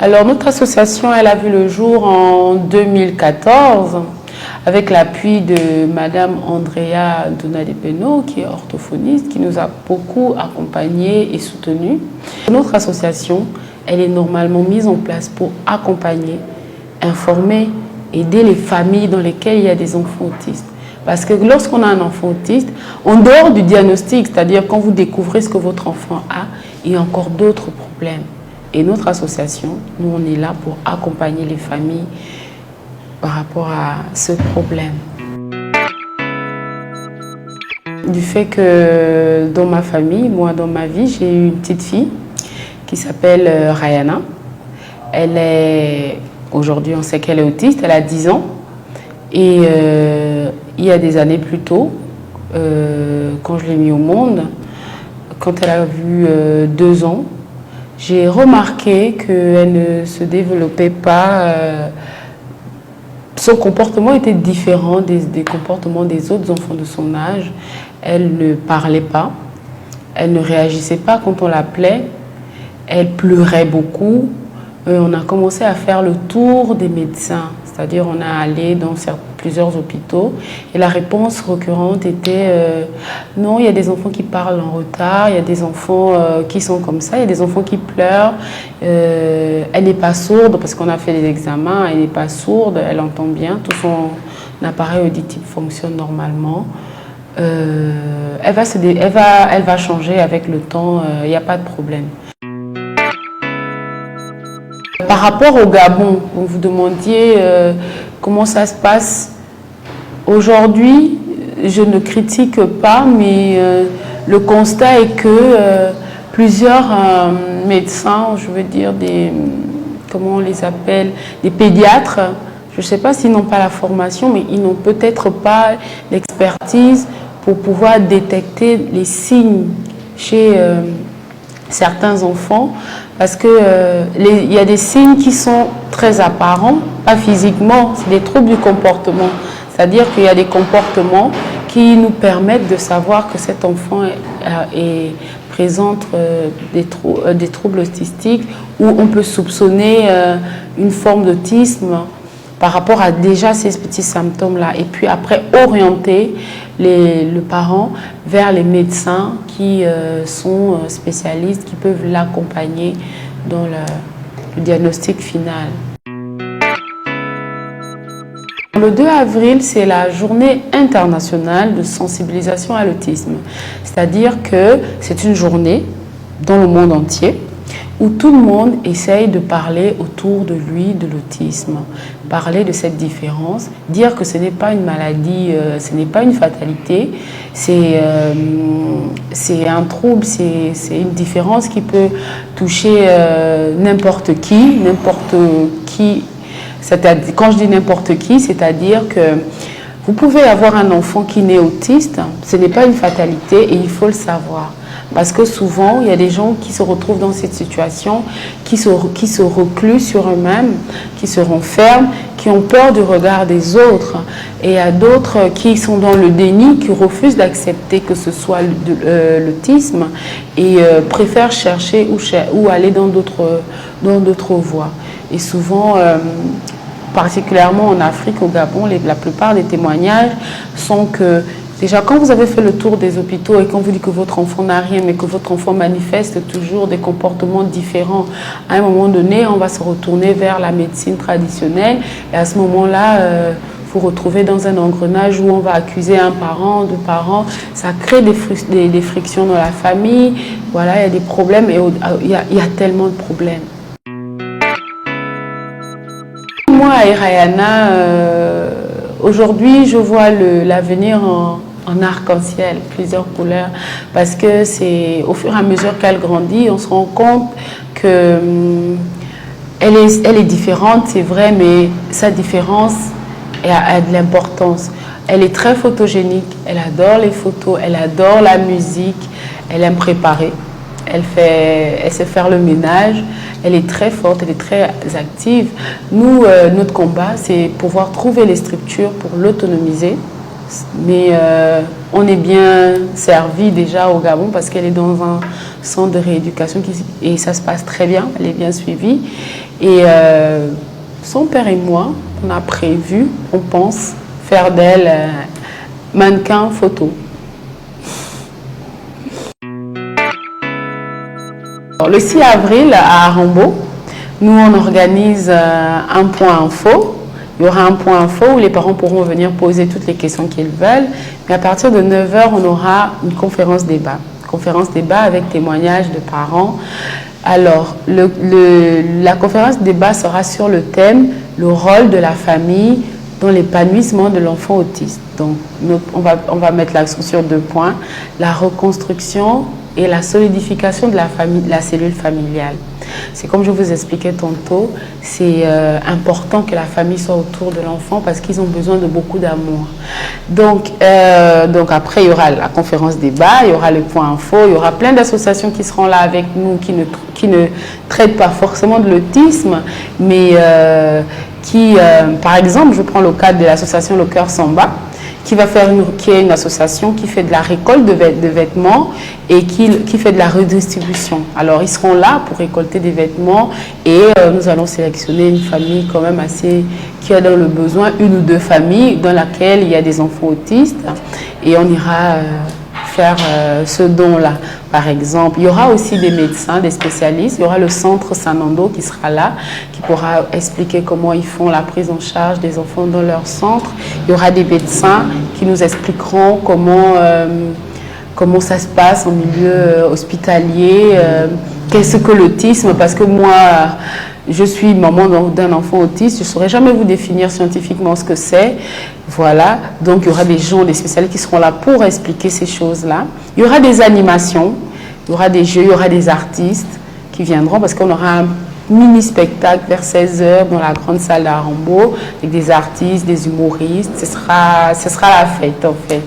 Alors, notre association, elle a vu le jour en 2014 avec l'appui de Madame Andrea Donadepeno, qui est orthophoniste, qui nous a beaucoup accompagnés et soutenus. Notre association, elle est normalement mise en place pour accompagner, informer, aider les familles dans lesquelles il y a des enfants autistes. Parce que lorsqu'on a un enfant autiste, en dehors du diagnostic, c'est-à-dire quand vous découvrez ce que votre enfant a, il y a encore d'autres problèmes. Et notre association, nous, on est là pour accompagner les familles par rapport à ce problème. Du fait que dans ma famille, moi, dans ma vie, j'ai eu une petite fille qui s'appelle Rayana. Elle est, aujourd'hui, on sait qu'elle est autiste, elle a 10 ans. Et il y a des années plus tôt, quand je l'ai mis au monde, quand elle a eu 2 ans, j'ai remarqué qu'elle ne se développait pas, son comportement était différent des comportements des autres enfants de son âge. Elle ne parlait pas, elle ne réagissait pas quand on l'appelait, elle pleurait beaucoup. On a commencé à faire le tour des médecins, c'est-à-dire on a allé dans plusieurs hôpitaux et la réponse récurrente était non, il y a des enfants qui parlent en retard, il y a des enfants qui sont comme ça, il y a des enfants qui pleurent, elle n'est pas sourde parce qu'on a fait des examens, elle n'est pas sourde, elle entend bien, tout son appareil auditif fonctionne normalement. Elle va changer avec le temps, il n'y a pas de problème. Par rapport au Gabon, vous vous demandiez comment ça se passe. Aujourd'hui, je ne critique pas, mais le constat est que plusieurs médecins, je veux dire, comment on les appelle, des pédiatres, je ne sais pas s'ils n'ont pas la formation, mais ils n'ont peut-être pas l'expertise pour pouvoir détecter les signes chez certains enfants. Parce qu'il y a des signes qui sont très apparents, pas physiquement, c'est des troubles du comportement. C'est-à-dire qu'il y a des comportements qui nous permettent de savoir que cet enfant présente des troubles autistiques, où on peut soupçonner une forme d'autisme par rapport à déjà ces petits symptômes-là. Et puis après, orienter le parent vers les médecins qui sont spécialistes, qui peuvent l'accompagner dans le diagnostic final. Le 2 avril, c'est la journée internationale de sensibilisation à l'autisme. C'est-à-dire que c'est une journée dans le monde entier où tout le monde essaye de parler autour de lui de l'autisme, parler de cette différence, dire que ce n'est pas une maladie, ce n'est pas une fatalité, c'est un trouble, c'est une différence qui peut toucher n'importe qui. Quand je dis n'importe qui, c'est-à-dire que vous pouvez avoir un enfant qui naît autiste, ce n'est pas une fatalité et il faut le savoir. Parce que souvent, il y a des gens qui se retrouvent dans cette situation, qui se recluent sur eux-mêmes, qui se renferment, qui ont peur du regard des autres. Et il y a d'autres qui sont dans le déni, qui refusent d'accepter que ce soit l'autisme et préfèrent chercher ou aller dans d'autres voies. Et souvent, particulièrement en Afrique, au Gabon, la plupart des témoignages sont que déjà, quand vous avez fait le tour des hôpitaux et qu'on vous dit que votre enfant n'a rien, mais que votre enfant manifeste toujours des comportements différents, à un moment donné, on va se retourner vers la médecine traditionnelle. Et à ce moment-là, vous vous retrouvez dans un engrenage où on va accuser un parent, deux parents. Ça crée des frictions dans la famille. Voilà, il y a des problèmes et il y a tellement de problèmes. Moi, à Rayana, aujourd'hui, je vois l'avenir en arc-en-ciel, plusieurs couleurs, parce que c'est au fur et à mesure qu'elle grandit, on se rend compte que elle est différente, c'est vrai, mais sa différence a de l'importance. Elle est très photogénique, elle adore les photos, elle adore la musique, elle aime préparer, elle sait faire le ménage, elle est très forte, elle est très active. Nous, notre combat, c'est pouvoir trouver les structures pour l'autonomiser, Mais on est bien servi déjà au Gabon parce qu'elle est dans un centre de rééducation et ça se passe très bien, elle est bien suivie. Et son père et moi, on a prévu, on pense, faire d'elle mannequin photo. Le 6 avril à Arambo, nous on organise un point info. Il y aura un point info où les parents pourront venir poser toutes les questions qu'ils veulent. Mais à partir de 9 h, on aura une conférence débat. Conférence débat avec témoignages de parents. Alors, la conférence débat sera sur le thème « Le rôle de la famille dans l'épanouissement de l'enfant autiste ». Donc, on va mettre l'accent sur 2 points. La reconstruction et la solidification de la cellule familiale. C'est comme je vous expliquais tantôt, c'est important que la famille soit autour de l'enfant parce qu'ils ont besoin de beaucoup d'amour. Donc après, il y aura la conférence débat, il y aura le point info, il y aura plein d'associations qui seront là avec nous, qui ne traitent pas forcément de l'autisme, mais par exemple, je prends le cadre de l'association Le Cœur Samba, qui est une association qui fait de la récolte de vêtements et qui fait de la redistribution. Alors, ils seront là pour récolter des vêtements et nous allons sélectionner une famille quand même qui a dans le besoin, 1 ou 2 familles dans laquelle il y a des enfants autistes et on ira faire ce don-là. Par exemple, il y aura aussi des médecins, des spécialistes. Il y aura le centre Sanando qui sera là, qui pourra expliquer comment ils font la prise en charge des enfants dans leur centre. Il y aura des médecins qui nous expliqueront comment ça se passe en milieu hospitalier, qu'est-ce que l'autisme, parce que moi, je suis maman d'un enfant autiste, je ne saurais jamais vous définir scientifiquement ce que c'est. Voilà, donc il y aura des gens, des spécialistes qui seront là pour expliquer ces choses-là. Il y aura des animations, il y aura des jeux, il y aura des artistes qui viendront parce qu'on aura un mini-spectacle vers 16 h dans la grande salle d'Arambo avec des artistes, des humoristes. Ce sera la fête en fait.